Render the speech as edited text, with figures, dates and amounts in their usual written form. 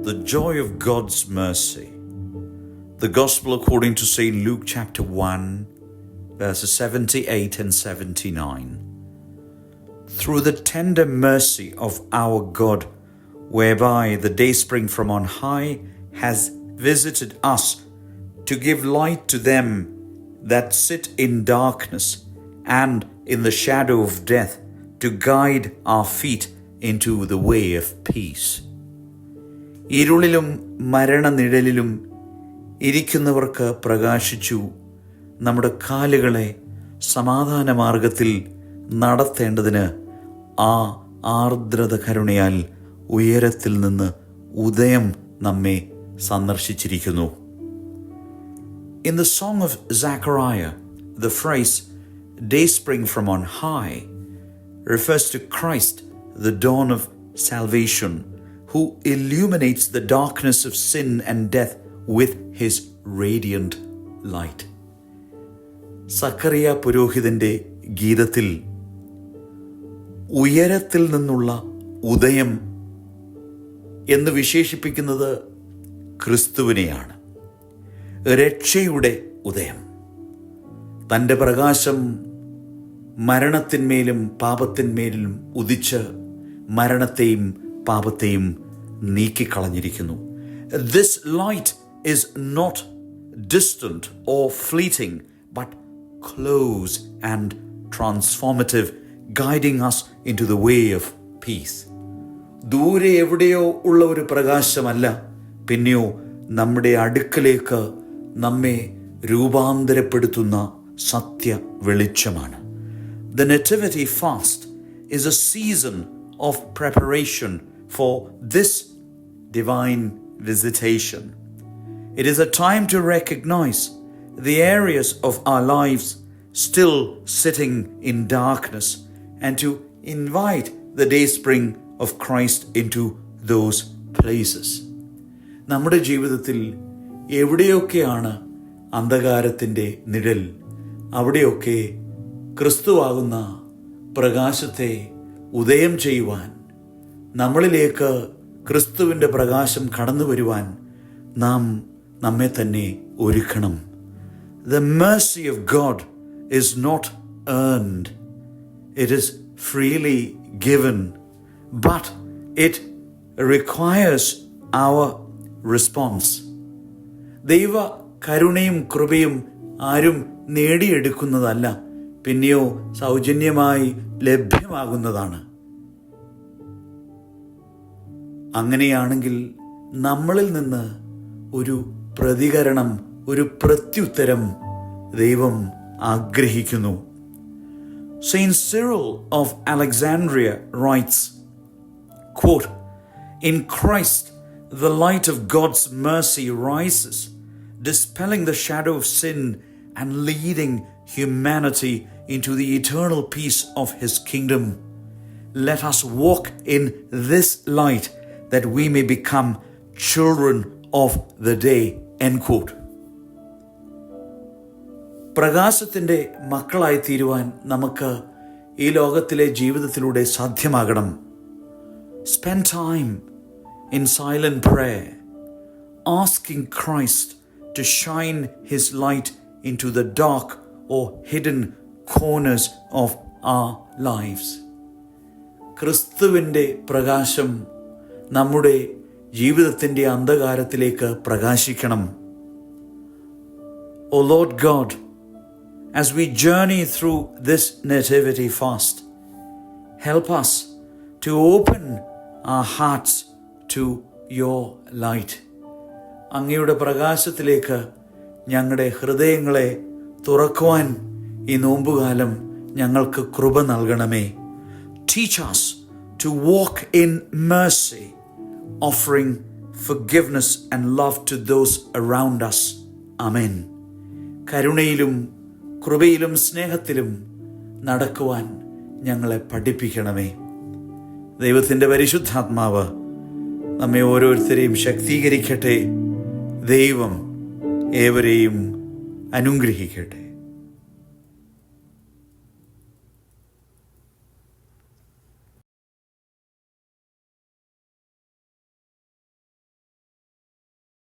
The joy of God's mercy. The Gospel according to St. Luke chapter 1, verses 78 and 79. Through the tender mercy of our God, whereby the dayspring from on high has visited us to give light to them that sit in darkness and in the shadow of death, to guide our feet into the way of peace. ഇരുളിലും മരണനിഴലിലും ഇരിക്കുന്നവർക്ക് പ്രകാശിച്ചു, നമ്മുടെ കാലുകളെ സമാധാനമാർഗത്തിൽ നടത്തേണ്ടതിന് ആ ആർദ്രത കരുണയാൽ ഉയരത്തിൽ നിന്ന് ഉദയം നമ്മെ സന്ദർശിച്ചിരിക്കുന്നു. In the Song of Zechariah, the phrase "dayspring from on high" refers to Christ, the dawn of salvation, who illuminates the darkness of sin and death with his radiant light. Zacharia പുരോഹിതന്റെ ഗീതത്തിൽ ഉയരത്തിൽ നിന്നുള്ള ഉദയം എന്ന് വിശേഷിപ്പിക്കുന്നത് ക്രിസ്തുവിനെയാണ്. രക്ഷയുടെ ഉദയം. തൻ്റെ പ്രകാശം മരണത്തിന്മേലും പാപത്തിന്മേലും ഉദിച്ച് മരണത്തെയും പാപത്തെയും നീക്കിക്കളഞ്ഞിരിക്കുന്നു. This light is not distant or fleeting, but close and transformative, guiding us into the way of peace. ദൂരെ എവിടെയോ ഉള്ള ഒരു പ്രകാശമല്ല, പിന്നെയോ നമ്മുടെ അടുക്കലേക്ക് നമ്മെ രൂപാന്തരപ്പെടുത്തുന്ന സത്യ വെളിച്ചമാണ്. The Nativity Fast is a season of preparation for this divine visitation. It is a time to recognize the areas of our lives still sitting in darkness and to invite the dayspring of Christ into those places. നമ്മുടെ ജീവിതത്തിൽ എവിടെയൊക്കെയാണ് അന്ധകാരത്തിൻ്റെ നിഴൽ, അവിടെയൊക്കെ ക്രിസ്തുവാകുന്ന പ്രകാശത്തെ ഉദയം ചെയ്യുവാൻ, നമ്മളിലേക്ക് ക്രിസ്തുവിൻ്റെ പ്രകാശം കടന്നു വരുവാൻ നാം നമ്മെ തന്നെ ഒരുക്കണം. The mercy of God is not earned. It is freely given, but it requires our response. ദൈവ കരുണയും കൃപയും ആരും നേടിയെടുക്കുന്നതല്ല, പിന്നെയോ സൗജന്യമായി ലഭ്യമാകുന്നതാണ്. അങ്ങനെയാണെങ്കിൽ നമ്മളിൽ നിന്ന് ഒരു പ്രതികരണം, ഒരു പ്രത്യുത്തരം ദൈവം ആഗ്രഹിക്കുന്നു. Saint Cyril of Alexandria writes, quote, "In Christ the light of God's mercy rises, dispelling the shadow of sin and leading humanity into the eternal peace of his kingdom. Let us walk in this light that we may become children of the day." End quote. പ്രകാശത്തിൻ്റെ മക്കളായി തീരുവാൻ നമുക്ക് ഈ ലോകത്തിലെ ജീവിതത്തിലൂടെ സാധ്യമാകണം. Spend time in silent prayer, asking Christ to shine his light into the dark or hidden corners of our lives. ക്രിസ്തുവിൻ്റെ പ്രകാശം നമ്മുടെ ജീവിതത്തിൻ്റെ അന്ധകാരത്തിലേക്ക് പ്രകാശിക്കണം. O Lord God, as we journey through this Nativity Fast, help us to open our hearts to your light. അങ്ങയുടെ പ്രകാശത്തിലേക്ക് ഞങ്ങളുടെ ഹൃദയങ്ങളെ തുറക്കുവാൻ ഈ നോമ്പുകാലം ഞങ്ങൾക്ക് കൃപ നൽകണമേ. Teach us to walk in mercy, offering forgiveness and love to those around us. Amen. കരുണയിലും കൃപയിലും സ്നേഹത്തിലും നടക്കുവാൻ ഞങ്ങളെ പഠിപ്പിക്കണമേ. ദൈവത്തിൻ്റെ പരിശുദ്ധാത്മാവ് നമ്മെ ഓരോരുത്തരെയും ശക്തീകരിക്കട്ടെ. ദൈവം ഏവരെയും അനുഗ്രഹിക്കട്ടെ.